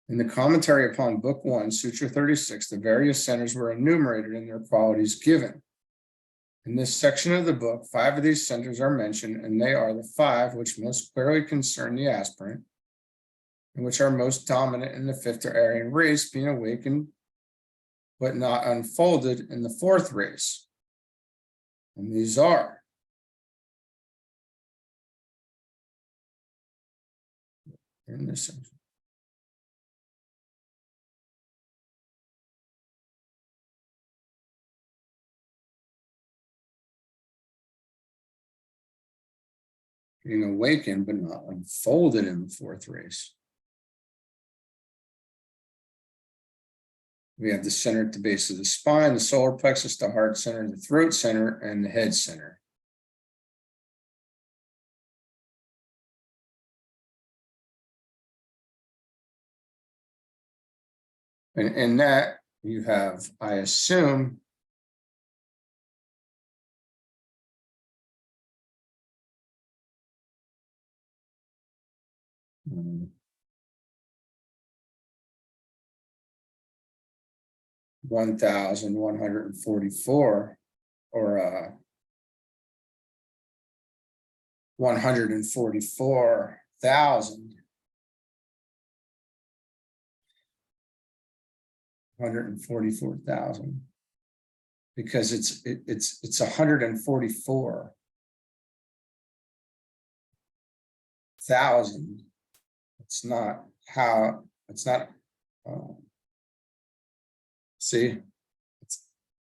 In the commentary upon Book 1, Sutra 36, the various centers were enumerated and their qualities given. In this section of the book, 5 of these centers are mentioned, and they are the 5 which most clearly concern the aspirant, and which are most dominant in the 5th or Aryan race, being awakened but not unfolded in the 4th race. And these are in this section. Being awakened but not unfolded in the 4th race. We have the center at the base of the spine, the solar plexus, the heart center, the throat center, and the head center. And in that, you have, I assume, um, 1,144 or 144,000. 144,000 because it's 144,000. It's not how, it's not, see,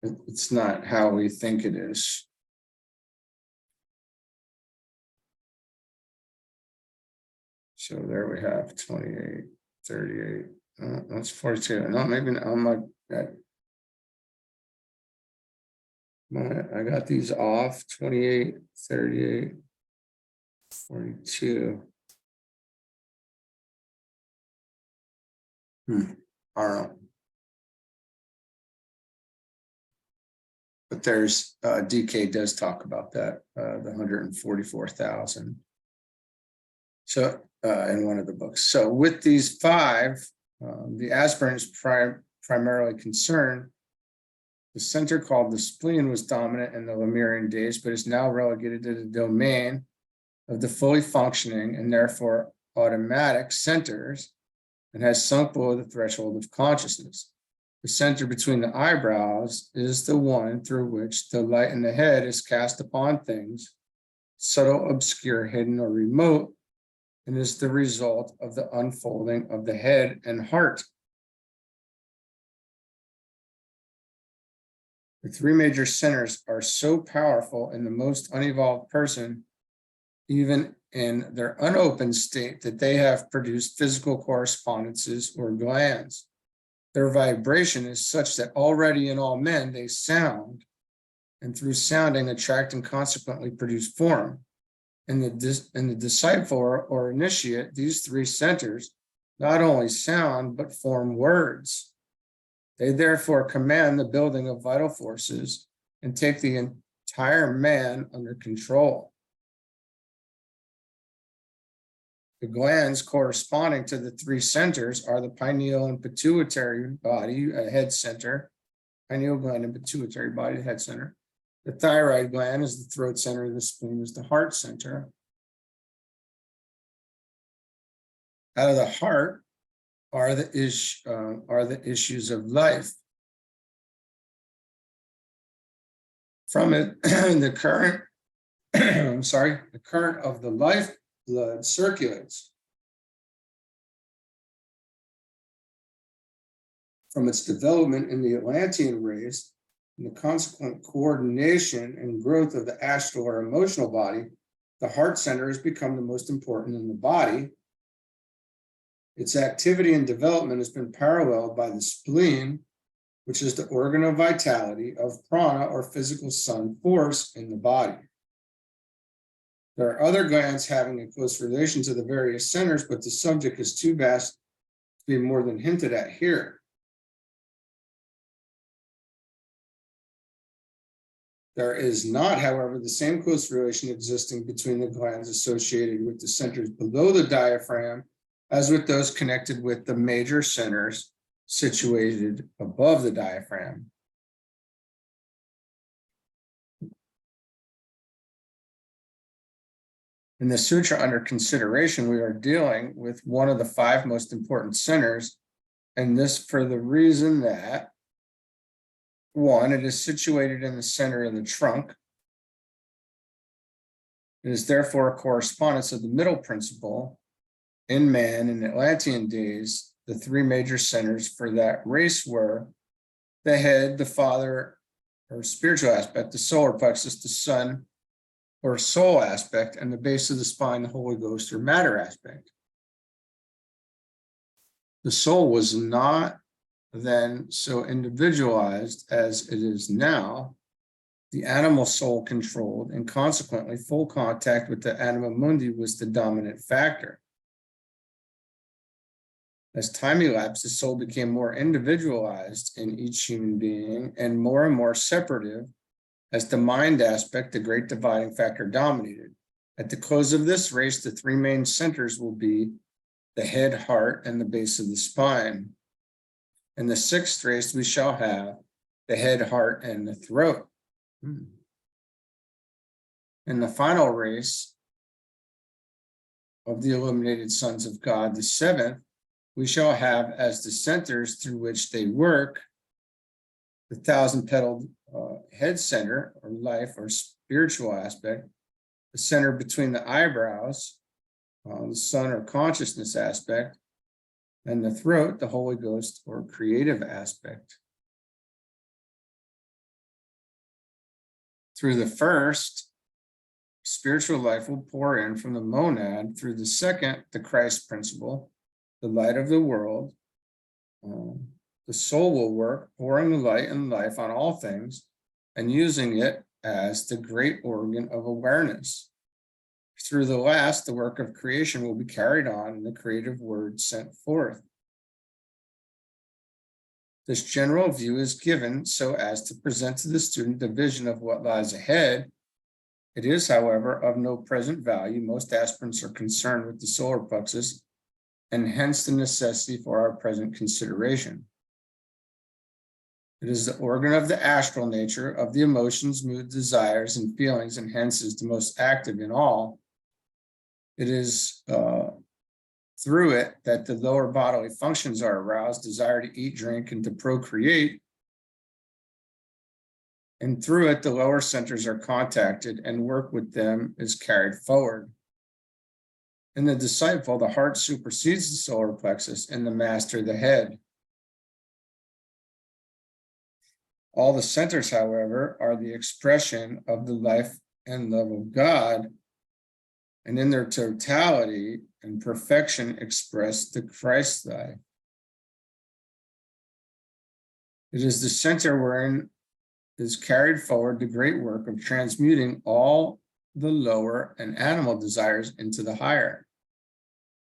it's not how we think it is. So there we have 28, 38. That's 42. No, maybe not. I'm like that. I got these off. 28, 38, 42. I don't know. But there's DK does talk about that, the 144,000. So in one of the books. So with these 5, the aspirant is primarily concerned. The center called the spleen was dominant in the Lemurian days, but is now relegated to the domain of the fully functioning and therefore automatic centers and has sunk below the threshold of consciousness. The center between the eyebrows is the one through which the light in the head is cast upon things, subtle, obscure, hidden, or remote, and is the result of the unfolding of the head and heart. The 3 major centers are so powerful in the most unevolved person, even in their unopened state that they have produced physical correspondences or glands. Their vibration is such that already in all men they sound, and through sounding attract and consequently produce form. In the disciple or initiate, these three centers not only sound, but form words. They therefore command the building of vital forces and take the entire man under control. The glands corresponding to the three centers are the pineal and pituitary body, a head center, pineal gland and pituitary body, head center. The thyroid gland is the throat center, the spleen is the heart center. Out of the heart are the issues of life. From it, the current, the current of the life blood circulates. From its development in the Atlantean race and the consequent coordination and growth of the astral or emotional body, the heart center has become the most important in the body. Its activity and development has been paralleled by the spleen, which is the organ of vitality of prana or physical sun force in the body. There are other glands having a close relation to the various centers, but the subject is too vast to be more than hinted at here. There is not, however, the same close relation existing between the glands associated with the centers below the diaphragm as with those connected with the major centers situated above the diaphragm. In the sutra under consideration, we are dealing with one of the five most important centers, and this for the reason that, one, it is situated in the center of the trunk. It is therefore a correspondence of the middle principle. In man, in Atlantean days, the three major centers for that race were the head, the father, or spiritual aspect, the solar plexus, the sun, or soul aspect, and the base of the spine, the Holy Ghost, or matter aspect. The soul was not then so individualized as it is now. The animal soul controlled, and consequently, full contact with the anima mundi was the dominant factor. As time elapsed, the soul became more individualized in each human being and more separative as the mind aspect, the great dividing factor, dominated. At the close of this race, the three main centers will be the head, heart, and the base of the spine. In the sixth race, we shall have the head, heart, and the throat. In the final race of the illuminated sons of God, the seventh, we shall have as the centers through which they work the thousand-petaled head center, or life, or spiritual aspect, the center between the eyebrows, the sun or consciousness aspect, and the throat, the Holy Ghost, or creative aspect. Through the first, spiritual life will pour in from the monad. Through the second, the Christ principle, the light of the world. The soul will work, pouring the light and life on all things and using it as the great organ of awareness. Through the last, the work of creation will be carried on and the creative word sent forth. This general view is given so as to present to the student the vision of what lies ahead. It is, however, of no present value. Most aspirants are concerned with the solar plexus, and hence the necessity for our present consideration. It is the organ of the astral nature of the emotions, moods, desires, and feelings, and hence is the most active in all. It is through it that the lower bodily functions are aroused, desire to eat, drink, and to procreate. And through it, the lower centers are contacted and work with them is carried forward. In the disciple, the heart supersedes the solar plexus and the master the head. All the centers, however, are the expression of the life and love of God, and in their totality and perfection express the Christ life. It is the center wherein is carried forward the great work of transmuting all the lower and animal desires into the higher.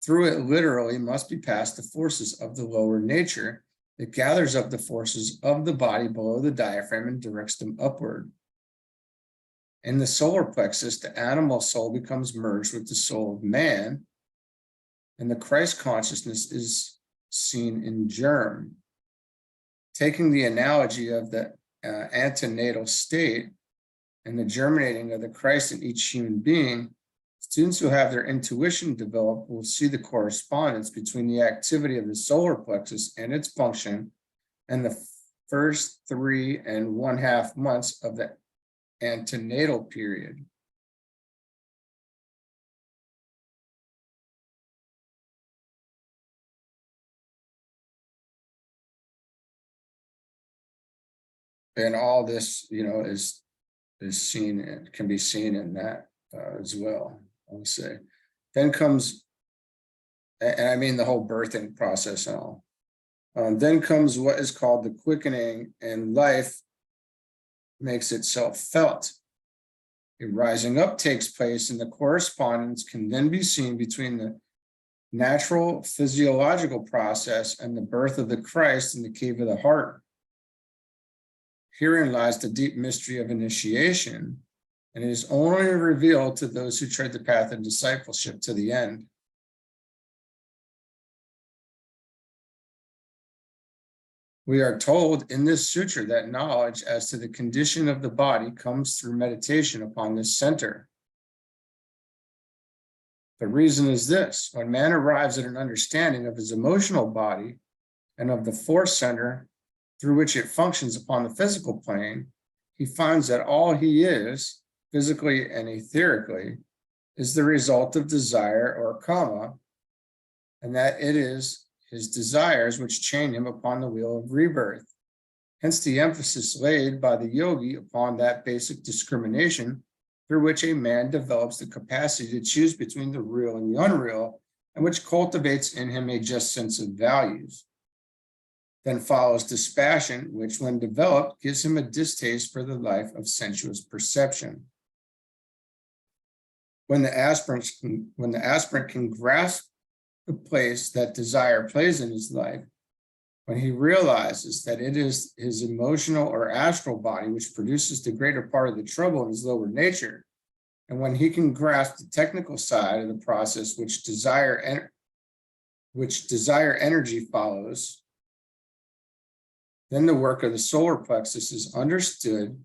Through it literally must be passed the forces of the lower nature that gathers up the forces of the body below the diaphragm and directs them upward. In the solar plexus, the animal soul becomes merged with the soul of man, and the Christ consciousness is seen in germ. Taking the analogy of the antenatal state and the germinating of the Christ in each human being, students who have their intuition developed will see the correspondence between the activity of the solar plexus and its function and the first 3.5 months of the antenatal period. And all this, is seen and can be seen in that as well. I would say. Then comes, and I mean the whole birthing process and all. Then comes what is called the quickening, and life makes itself felt. A rising up takes place, and the correspondence can then be seen between the natural physiological process and the birth of the Christ in the cave of the heart. Herein lies the deep mystery of initiation, and it is only revealed to those who tread the path of discipleship to the end. We are told in this sutra that knowledge as to the condition of the body comes through meditation upon this center. The reason is this: when man arrives at an understanding of his emotional body and of the force center through which it functions upon the physical plane, he finds that all he is, physically and etherically, is the result of desire or karma, and that it is his desires which chain him upon the wheel of rebirth. Hence the emphasis laid by the yogi upon that basic discrimination through which a man develops the capacity to choose between the real and the unreal, and which cultivates in him a just sense of values. Then follows dispassion, which, when developed, gives him a distaste for the life of sensuous perception. When the aspirant can grasp the place that desire plays in his life, when he realizes that it is his emotional or astral body which produces the greater part of the trouble in his lower nature, and when he can grasp the technical side of the process which desire energy follows, then the work of the solar plexus is understood,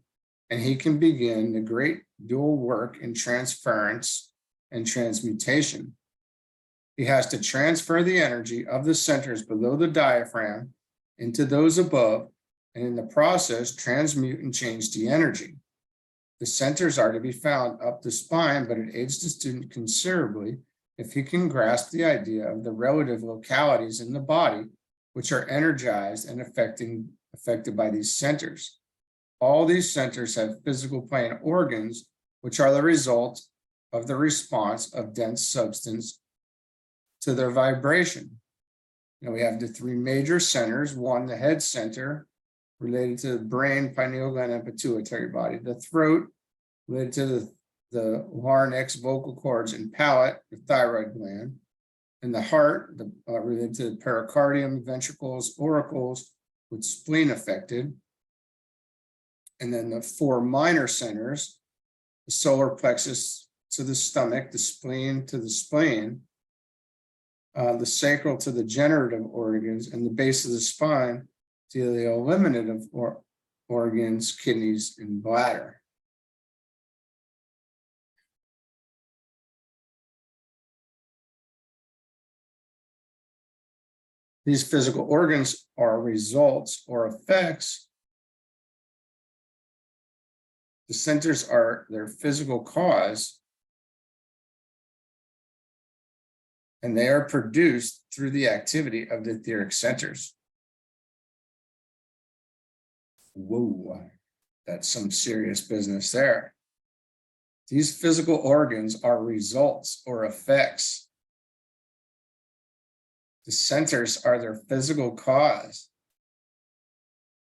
and he can begin the great dual work in transference and transmutation. He has to transfer the energy of the centers below the diaphragm into those above, and in the process, transmute and change the energy. The centers are to be found up the spine, but it aids the student considerably if he can grasp the idea of the relative localities in the body which are energized and affected by these centers. All these centers have physical plane organs, which are the result of the response of dense substance to their vibration. We have the three major centers. One, the head center, related to the brain, pineal gland, and pituitary body. The throat, related to the larynx, vocal cords, and palate, the thyroid gland. And the heart, related to the pericardium, ventricles, auricles, with spleen affected. And then the four minor centers, the solar plexus to the stomach, the spleen to the spleen, the sacral to the generative organs, and the base of the spine to the eliminative organs, kidneys, and bladder. These physical organs are results or effects. The centers are their physical cause, and they are produced through the activity of the etheric centers. Whoa, that's some serious business there. These physical organs are results or effects. The centers are their physical cause.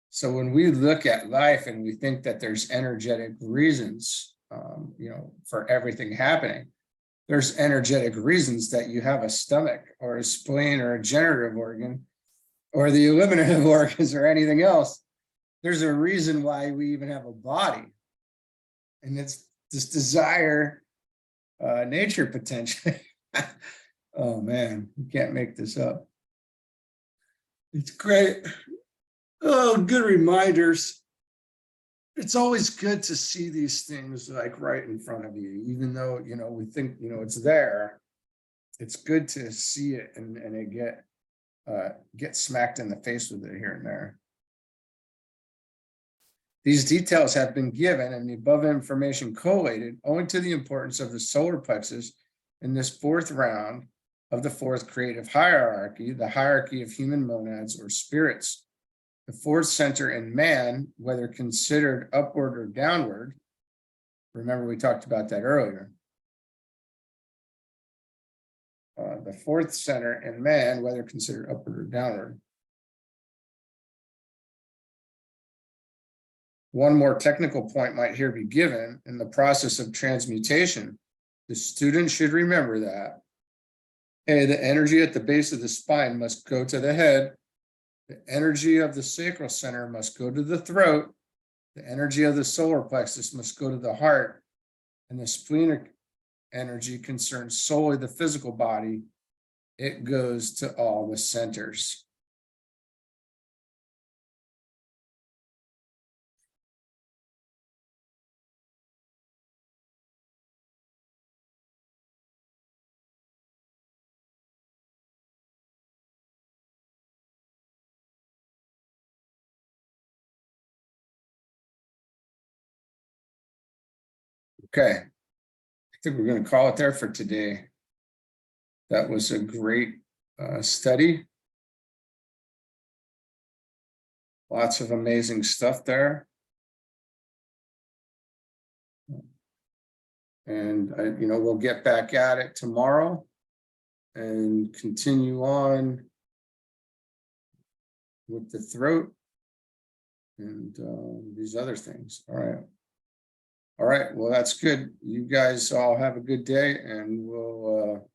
So when we look at life and we think that there's energetic reasons, for everything happening, there's energetic reasons that you have a stomach or a spleen or a generative organ or the eliminative organs or anything else. There's a reason why we even have a body. And it's this desire, nature potentially. Oh man, you can't make this up. It's great. Oh, good reminders. It's always good to see these things like right in front of you, even though, we think, it's there. It's good to see it and it get smacked in the face with it here and there. These details have been given and the above information collated owing to the importance of the solar plexus in this fourth round of the fourth creative hierarchy, the hierarchy of human monads or spirits. The fourth center in man, whether considered upward or downward, remember we talked about that earlier. The fourth center in man, whether considered upward or downward. One more technical point might here be given in the process of transmutation. The student should remember that, hey, the energy at the base of the spine must go to the head. The energy of the sacral center must go to the throat. The energy of the solar plexus must go to the heart. And the splenic energy concerns solely the physical body. It goes to all the centers. Okay, I think we're going to call it there for today. That was a great study. Lots of amazing stuff there. And, we'll get back at it tomorrow and continue on with the throat and these other things. All right. All right. Well, that's good. You guys all have a good day and we'll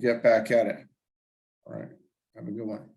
get back at it. All right. Have a good one.